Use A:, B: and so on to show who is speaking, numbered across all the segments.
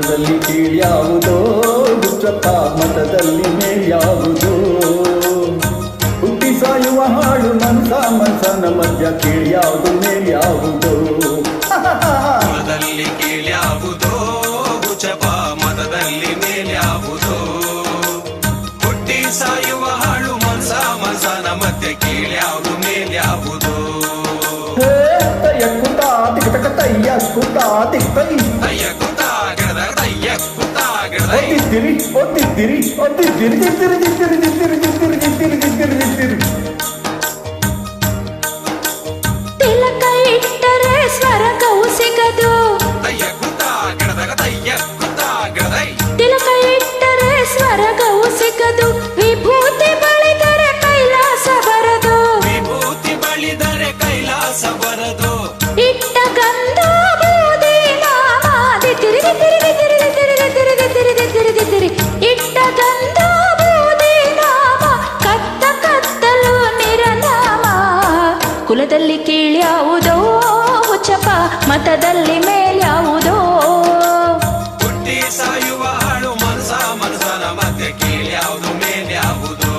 A: ಕುಲದಲ್ಲಿ ಕೀಳ್ಯಾವುದೋ ಹುಚ್ಚಪ್ಪ ಮತದಲ್ಲಿ ಮೇಲ್ಯಾವುದೋ ಹುಟ್ಟಿ ಸಾಯುವ ಹಾಳು ಮನಸನ ಮಧ್ಯ ಕೀಳ್ಯಾವುದು ಮೇಲ್ಯಾವುದೋ
B: ಕುಲದಲ್ಲಿ ಕೀಳ್ಯಾವುದೋ ಹುಚ್ಚಪ್ಪ ಮತದಲ್ಲಿ ಮೇಲ್ಯಾವುದೋ ಹುಟ್ಟಿ ಸಾಯುವ ಹಾಳು ಮನಸನ ಮಧ್ಯ ಕೀಳ್ಯಾವುದು ಮೇಲ್ಯಾವುದೋ
C: ತಿಲಕ ಇಟ್ಟರೆ ಸ್ವರ್ಗವು ಸಿಗದು ತಿಲಕ ಇಟ್ಟರೆ ಸ್ವರ್ಗವು ಸಿಗದು ವಿಭೂತಿ ಬಳಿದರೆ ಕೈಲಾಸ ಬರದು
B: ವಿಭೂತಿ ಬಳಿದರೆ ಕೈಲಾಸ ಬರದು
C: ಇಟ್ಟ ಗಂಧ ಬೂದಿ ನಾಮಾದಿ ತಿರುಗಿ ತಿರುಗಿ ತಿರುಗಿ ತಿರುಗಿ ತಿರುಗಿ ತಿರುಗಿ ತಿರುಗಿ ತಿರುಗಿ ಇಟ್ಟ ಗಂಧ ಬೂದಿ ನಾಮ ಕತ್ತ ಕತ್ತಲು ನಿರನಾಮ ಕುಲದಲ್ಲಿ ಕೀಳ್ಯಾವುದೋ ಹುಚ್ಚಪ್ಪ ಮತದಲ್ಲಿ ಮೇಲ್ಯಾವುದೋ
B: ಹುಟ್ಟಿ ಸಾಯುವ ಹಾಳು ಮನಸನ ಮಧ್ಯೆ ಕೀಳ್ಯಾವುದು ಮೇಲ್ಯಾವುದು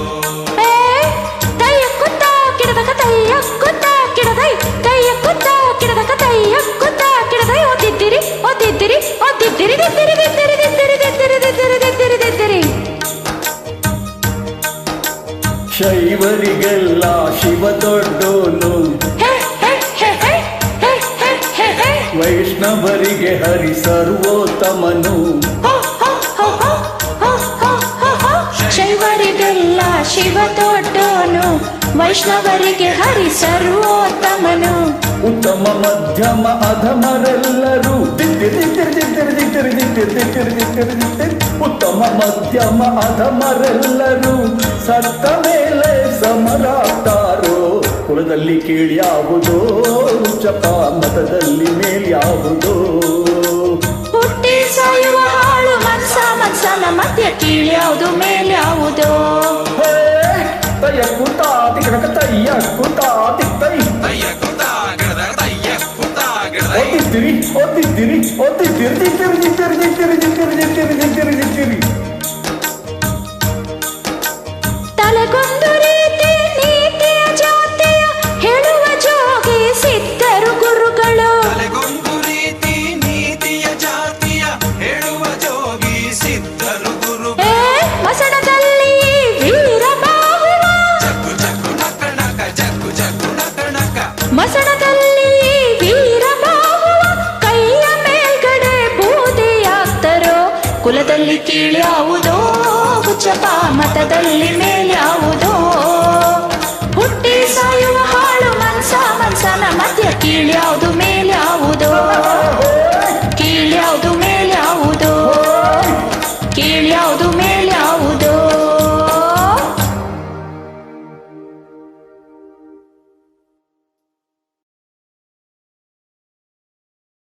C: ತಯ್ಯಕ್ಕುತ್ತ ಕಿಡದಕ ತಯ್ಯಕ್ಕುತ್ತ ಕಿಡದೈ ತಯ್ಯಕ್ಕುತ್ತ ಕಿಡದಕ ತಯ್ಯಕ್ಕುತ್ತ ಕಿಡದೈ ಓದಿದ್ದಿರಿ ಓದಿದ್ದಿರಿ ಓದಿದ್ದಿರಿ ತಿರುಗಿ ತಿರುಗಿ ತಿರುಗಿ ತಿರುಗಿ ತಿರುಗಿ ತಿರುಗಿ ತಿರುಗಿ
A: ಶೈವರಿಗೆಲ್ಲ ಶಿವ ದೊಡ್ಡೋನು ವೈಷ್ಣವರಿಗೆ ಹರಿ ಸರ್ವೋತ್ತಮನು
C: ಶೈವರಿಗೆಲ್ಲ ಶಿವ ದೊಡ್ಡೋನು ವೈಷ್ಣವರಿಗೆ ಹರಿ ಸರ್ವೋತ್ತಮನು
A: ಉತ್ತಮ ಮಧ್ಯಮ ಅಧಮರೆಲ್ಲರೂ ಉತ್ತಮ ಮಧ್ಯಮ ಅಧಮರೆಲ್ಲರೂ ಸತ್ತ ಮೇಲೆ ಸಮರಾಗ್ತಾರೋ ಕುಲದಲ್ಲಿ ಕೀಳ್ಯಾವುದೋ ಹುಚ್ಚಪ್ಪ ಮತದಲ್ಲಿ ಮೇಲ್ಯಾವುದೋ
C: ಹುಟ್ಟಿ ಸಾಯುವ ಹಾಳು ಮನಸನ ಮಧ್ಯ ಕೀಳ್ಯಾವುದು ಮೇಲ್ಯಾವುದೋ
A: ತಯ್ಯಕ್ಕುತ್ತ ತಿಕ್ಕಡಕ ತಯ್ಯಕ್ಕುತ್ತ ತಿಕ್ಕೈ ಓದಿದ್ದಿರಿ ಓದಿದ್ದಿರಿ ಓದಿದ್ದಿರಿ ತಿರುಗಿ ತಿರುಗಿ ತಿರುಗಿ ತಿರುಗಿ ತಿರುಗಿ ತಿರುಗಿ ತಿರುಗಿ
C: ತಲೆಗೊಂದು ರೀತಿ ನೀತಿಯ ಜಾತಿಯ ಹೇಳುವ ಜೋಗಿ ಸಿದ್ಧರು ಗುರುಗಳು
B: ತಲೆಗೊಂದು ರೀತಿ ನೀತಿಯ ಜಾತಿಯ ಹೇಳುವ ಜೋಗಿ ಸಿದ್ಧರು ಗುರು
C: ಮಸಣದಲ್ಲಿ ವೀರ ಬಾಹುವ
B: ಜಗ್ಗು ಜಗ್ಗು ನಕ ನಕ ಜಗ್ಗು ಜಗ್ಗು ನಕ ನಕ
C: ಮಸಣದಲ್ಲಿ ವೀರ ಬಾಹುವ ಕೈಯ ಮೇಲ್ಗಡೆ ಬೂದಿಯಾಗ್ತರೋ ಕುಲದಲ್ಲಿ ಕೀಳ್ಯಾವುದೋ ಹುಚ್ಚಪ್ಪ ಮತದಲ್ಲಿ ಮೇಲ್ಯಾವುದೋ ಹುಟ್ಟಿ ಸಾಯುವ ಹಾಳು ಮನಸನ ಮಧ್ಯ ಕೀಳ್ಯಾವುದು ಮೇಲ್ಯಾವುದೋ ಕೀಳ್ಯಾವುದು ಮೇಲ್ಯಾವುದೋ ಕೀಳ್ಯಾವುದು ಮೇಲ್ಯಾವುದೋ